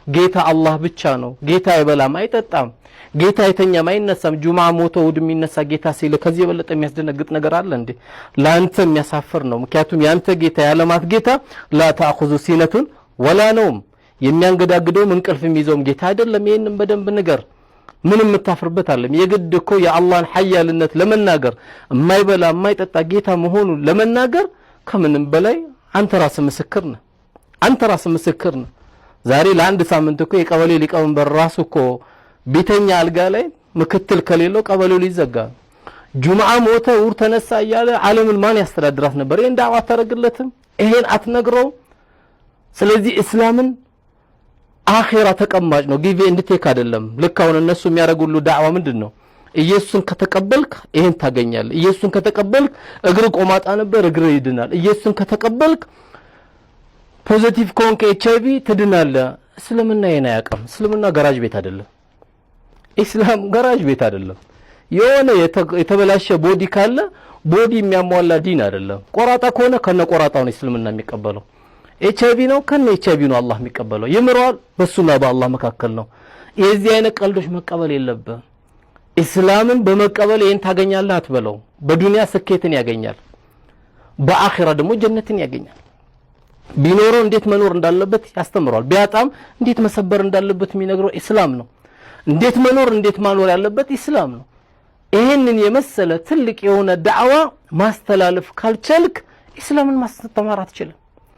ጌታ አላህ ብቻ ነው ጌታ አይበላም አይጠጣም ጌታ አይተኛም አይነሳም ጁማ ሞቶ እሑድ የሚነሳ ጌታ ሲል ከዚህ የበለጠ የሚያስደነግጥ ነገር አለ እንዴ ላንተ የሚያሳፍር ነው ምክንያቱም ያንተ ጌታ ያለማት ጌታ لا تاخذ سنة ولا نوم የሚያንገዳግደው እንቅልፍ የሚይዘው ጌታ አይደለም ይሄንን በደንብ ነገር ምንም የምታፍርበት አይደለም የግድ እኮ የአላህን ሐያልነት ለመናገር የማይበላ የማይጠጣ ጌታ መሆኑን ለመናገር ከምንም በላይ አንተ ራስህ ምስክር ነህ ዛሬ ለአንድ ሳምንት እኮ የቀበሌ ሊቀመንበር ራሱ እኮ ቤተኛ አልጋ ላይ ምክትል ከሌለው ቀበሌው ሊዘጋ ጁምዓ ሞተ ውር ተነሳ እያለ ዓለምን ማን ያስተዳድራት ነበር ይሄን ዳዋ አታረግለትም ይሄን አትነግረው ስለዚህ እስላምን አኺራ ተቀማጭ ነው ጊዜ እንድትክ አይደለም ለካውን እነሱ የሚያረጉሉ ዳዋ ምንድነው ኢየሱስን ከተቀበልክ ይሄን ታገኛለህ ኢየሱስን ከተቀበልክ እግር ቆማጣ ነበር እግር ይድናል ኢየሱስን ከተቀበልክ ፖዚቲቭ ኮንክ ኤችአይቪ ትድናለህ እስልምና የና ያቀም እስልምና ጋራጅ ቤት አይደለም ኢስላም ጋራጅ ቤት አይደለም የሆነ የተበላሸ ቦዲ ካለ ቦዲ የሚያሟላ ዲን አይደለም ቆራጣ ከሆነ ከነ ቆራጣው ነው እስልምና የሚቀበለው ኤችአይቪ ነው ከነ ኤችአይቪ ነው አላህ የሚቀበለው ይምራል በሱና በአላህ መካከል ነው የዚህ አይነት ቀልዶች መቀበል የለብህ እስላምን በመቀበል ይሄን ታገኛለህ አትበለው በዱንያ ስኬትን ያገኛል በአኺራ ደግሞ ጀነትን ያገኛል ቢኖረው እንዴት መኖር እንዳለበት ያስተምራል ቢያጣም እንዴት መሰበር እንዳለበት የሚነግረው እስላም ነው እንዴት መኖር እንዴት ማኖር ያለበት እስላም ነው ይሄንን የመሰለ ትልቅ የሆነ ዳዕዋ ማስተላለፍ ካልቻልክ እስላምን ማስተማር አትችልም